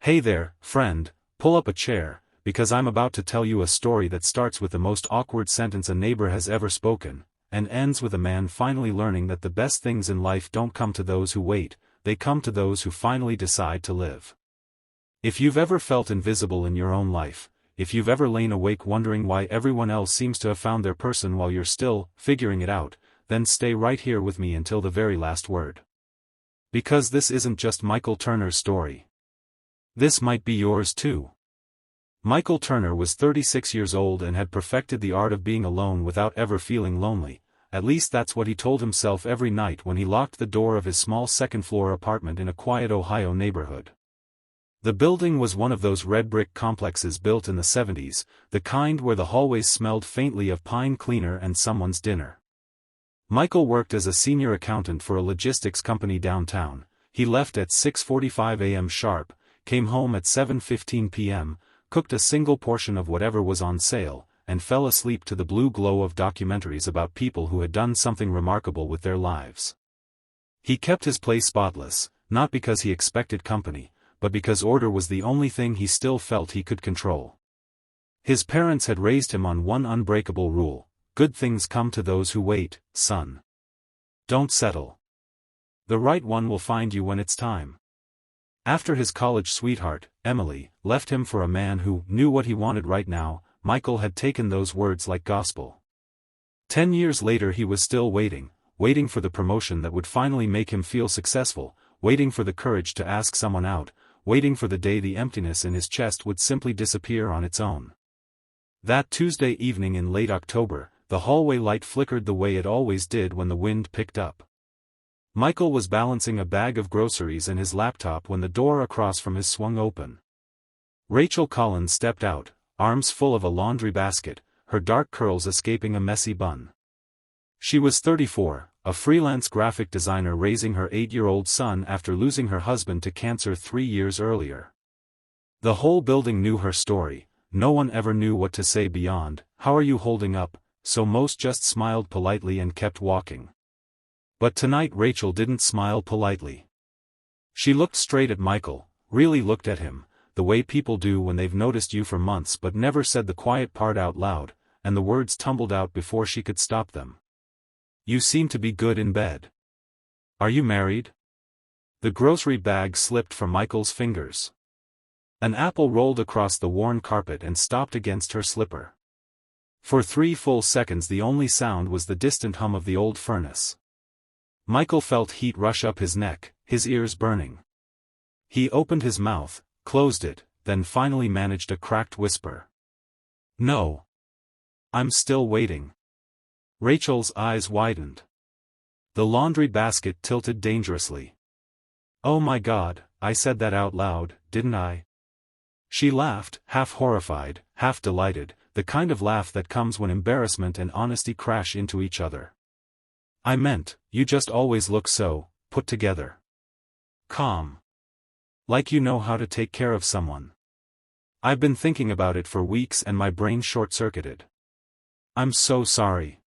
Hey there, friend, pull up a chair, because I'm about to tell you a story that starts with the most awkward sentence a neighbor has ever spoken, and ends with a man finally learning that the best things in life don't come to those who wait, they come to those who finally decide to live. If you've ever felt invisible in your own life, if you've ever lain awake wondering why everyone else seems to have found their person while you're still figuring it out, then stay right here with me until the very last word. Because this isn't just Michael Turner's story. This might be yours too. Michael Turner was 36 years old and had perfected the art of being alone without ever feeling lonely. At least that's what he told himself every night when he locked the door of his small second-floor apartment in a quiet Ohio neighborhood. The building was one of those red brick complexes built in the 70s, the kind where the hallways smelled faintly of pine cleaner and someone's dinner. Michael worked as a senior accountant for a logistics company downtown. He left at 6:45 a.m. sharp, came home at 7:15 p.m., cooked a single portion of whatever was on sale, and fell asleep to the blue glow of documentaries about people who had done something remarkable with their lives. He kept his place spotless, not because he expected company, but because order was the only thing he still felt he could control. His parents had raised him on one unbreakable rule: good things come to those who wait, son. Don't settle. The right one will find you when it's time. After his college sweetheart, Emily, left him for a man who knew what he wanted right now, Michael had taken those words like gospel. 10 years later he was still waiting for the promotion that would finally make him feel successful, waiting for the courage to ask someone out, waiting for the day the emptiness in his chest would simply disappear on its own. That Tuesday evening in late October, the hallway light flickered the way it always did when the wind picked up. Michael was balancing a bag of groceries and his laptop when the door across from his swung open. Rachel Collins stepped out, arms full of a laundry basket, her dark curls escaping a messy bun. She was 34, a freelance graphic designer raising her 8-year-old son after losing her husband to cancer 3 years earlier. The whole building knew her story. No one ever knew what to say beyond, "How are you holding up?" So most just smiled politely and kept walking. But tonight Rachel didn't smile politely. She looked straight at Michael, really looked at him, the way people do when they've noticed you for months but never said the quiet part out loud, and the words tumbled out before she could stop them. "You seem to be good in bed. Are you married?" The grocery bag slipped from Michael's fingers. An apple rolled across the worn carpet and stopped against her slipper. For 3 full seconds the only sound was the distant hum of the old furnace. Michael felt heat rush up his neck, his ears burning. He opened his mouth, closed it, then finally managed a cracked whisper. "No. I'm still waiting." Rachel's eyes widened. The laundry basket tilted dangerously. "Oh my God, I said that out loud, didn't I?" She laughed, half horrified, half delighted, the kind of laugh that comes when embarrassment and honesty crash into each other. "I meant, you just always look so put together. Calm. Like you know how to take care of someone. I've been thinking about it for weeks and my brain short-circuited. I'm so sorry."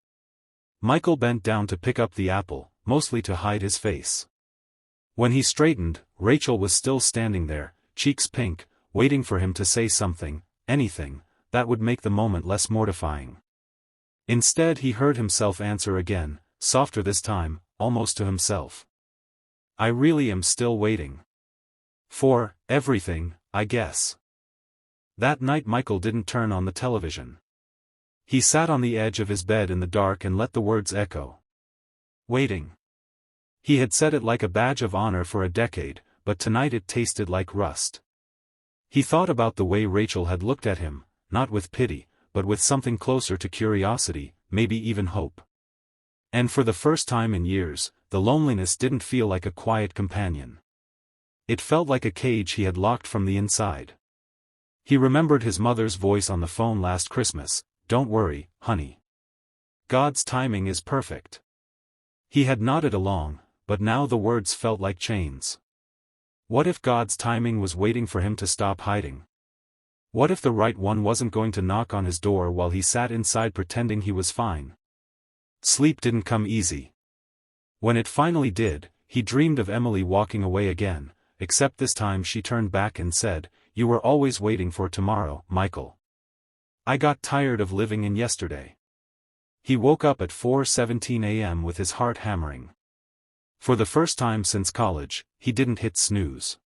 Michael bent down to pick up the apple, mostly to hide his face. When he straightened, Rachel was still standing there, cheeks pink, waiting for him to say something, anything, that would make the moment less mortifying. Instead he heard himself answer again, softer this time, almost to himself. "I really am still waiting. For everything, I guess." That night Michael didn't turn on the television. He sat on the edge of his bed in the dark and let the words echo. Waiting. He had said it like a badge of honor for a decade, but tonight it tasted like rust. He thought about the way Rachel had looked at him, not with pity, but with something closer to curiosity, maybe even hope. And for the first time in years, the loneliness didn't feel like a quiet companion. It felt like a cage he had locked from the inside. He remembered his mother's voice on the phone last Christmas, "Don't worry, honey. God's timing is perfect." He had nodded along, but now the words felt like chains. What if God's timing was waiting for him to stop hiding? What if the right one wasn't going to knock on his door while he sat inside pretending he was fine? Sleep didn't come easy. When it finally did, he dreamed of Emily walking away again, except this time she turned back and said, "You were always waiting for tomorrow, Michael. I got tired of living in yesterday." He woke up at 4:17 a.m. with his heart hammering. For the first time since college, he didn't hit snooze.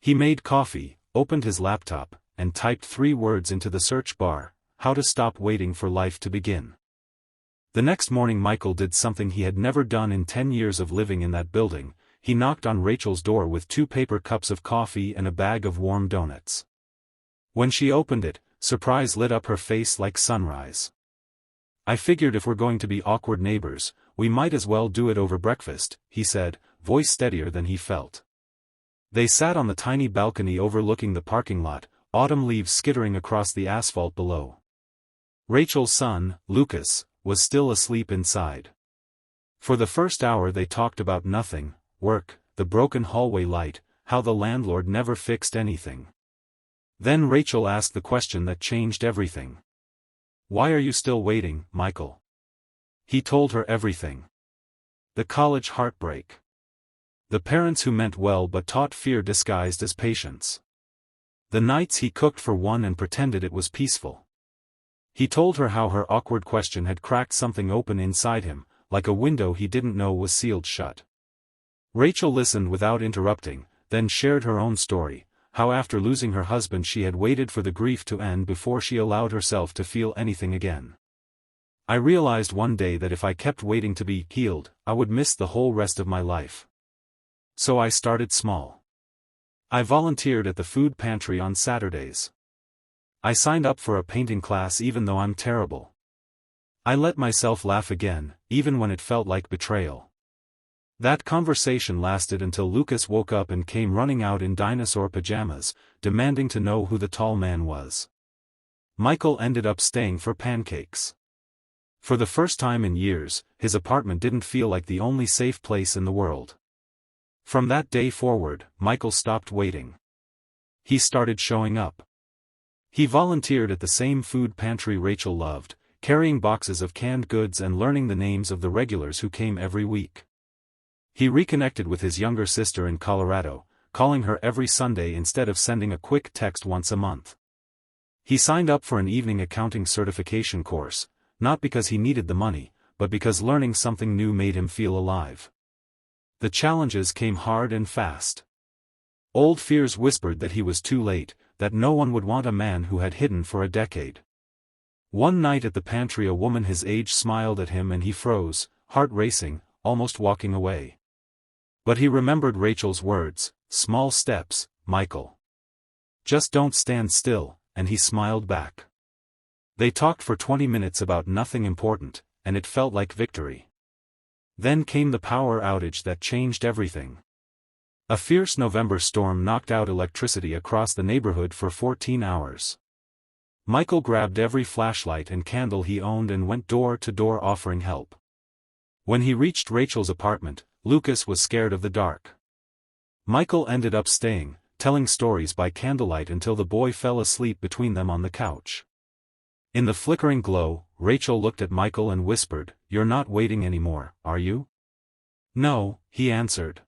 He made coffee, opened his laptop, and typed 3 words into the search bar: how to stop waiting for life to begin. The next morning Michael did something he had never done in 10 years of living in that building. He knocked on Rachel's door with 2 paper cups of coffee and a bag of warm donuts. When she opened it, surprise lit up her face like sunrise. "I figured if we're going to be awkward neighbors, we might as well do it over breakfast," he said, voice steadier than he felt. They sat on the tiny balcony overlooking the parking lot, autumn leaves skittering across the asphalt below. Rachel's son, Lucas, was still asleep inside. For the first hour they talked about nothing: work, the broken hallway light, how the landlord never fixed anything. Then Rachel asked the question that changed everything. "Why are you still waiting, Michael?" He told her everything. The college heartbreak. The parents who meant well but taught fear disguised as patience. The nights he cooked for one and pretended it was peaceful. He told her how her awkward question had cracked something open inside him, like a window he didn't know was sealed shut. Rachel listened without interrupting, then shared her own story, how after losing her husband she had waited for the grief to end before she allowed herself to feel anything again. "I realized one day that if I kept waiting to be healed, I would miss the whole rest of my life. So I started small. I volunteered at the food pantry on Saturdays. I signed up for a painting class even though I'm terrible. I let myself laugh again, even when it felt like betrayal." That conversation lasted until Lucas woke up and came running out in dinosaur pajamas, demanding to know who the tall man was. Michael ended up staying for pancakes. For the first time in years, his apartment didn't feel like the only safe place in the world. From that day forward, Michael stopped waiting. He started showing up. He volunteered at the same food pantry Rachel loved, carrying boxes of canned goods and learning the names of the regulars who came every week. He reconnected with his younger sister in Colorado, calling her every Sunday instead of sending a quick text once a month. He signed up for an evening accounting certification course, not because he needed the money, but because learning something new made him feel alive. The challenges came hard and fast. Old fears whispered that he was too late, that no one would want a man who had hidden for a decade. One night at the pantry a woman his age smiled at him and he froze, heart racing, almost walking away. But he remembered Rachel's words, "Small steps, Michael. Just don't stand still," and he smiled back. They talked for 20 minutes about nothing important, and it felt like victory. Then came the power outage that changed everything. A fierce November storm knocked out electricity across the neighborhood for 14 hours. Michael grabbed every flashlight and candle he owned and went door to door offering help. When he reached Rachel's apartment, Lucas was scared of the dark. Michael ended up staying, telling stories by candlelight until the boy fell asleep between them on the couch. In the flickering glow, Rachel looked at Michael and whispered, "You're not waiting anymore, are you?" "No," he answered.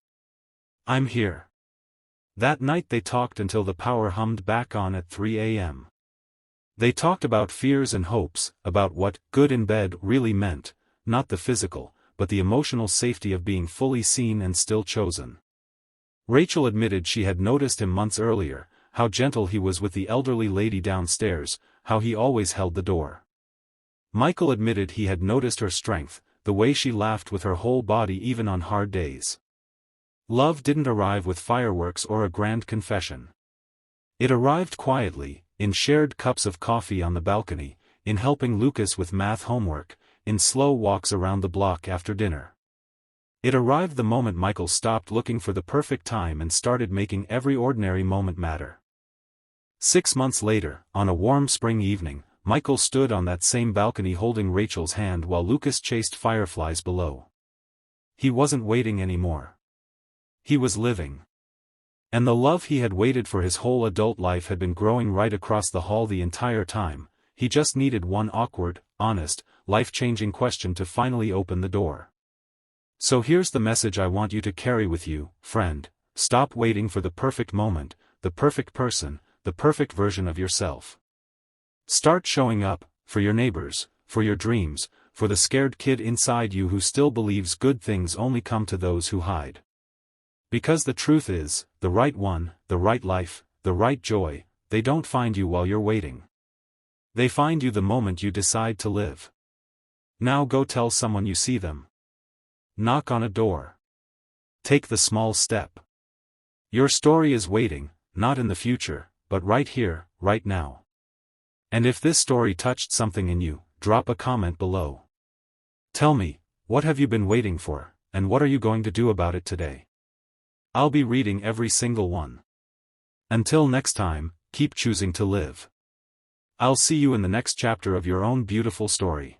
"I'm here." That night they talked until the power hummed back on at 3 a.m. They talked about fears and hopes, about what good in bed really meant, not the physical, but the emotional safety of being fully seen and still chosen. Rachel admitted she had noticed him months earlier, how gentle he was with the elderly lady downstairs, how he always held the door. Michael admitted he had noticed her strength, the way she laughed with her whole body even on hard days. Love didn't arrive with fireworks or a grand confession. It arrived quietly, in shared cups of coffee on the balcony, in helping Lucas with math homework, in slow walks around the block after dinner. It arrived the moment Michael stopped looking for the perfect time and started making every ordinary moment matter. 6 months later, on a warm spring evening, Michael stood on that same balcony holding Rachel's hand while Lucas chased fireflies below. He wasn't waiting anymore. He was living. And the love he had waited for his whole adult life had been growing right across the hall the entire time. He just needed one awkward, honest, life-changing question to finally open the door. So here's the message I want you to carry with you, friend. stop waiting for the perfect moment, the perfect person, the perfect version of yourself. Start showing up, for your neighbors, for your dreams, for the scared kid inside you who still believes good things only come to those who hide. Because the truth is, the right one, the right life, the right joy, they don't find you while you're waiting. They find you the moment you decide to live. Now go tell someone you see them. Knock on a door. Take the small step. Your story is waiting, not in the future, but right here, right now. And if this story touched something in you, drop a comment below. Tell me, what have you been waiting for, and what are you going to do about it today? I'll be reading every single one. Until next time, keep choosing to live. I'll see you in the next chapter of your own beautiful story.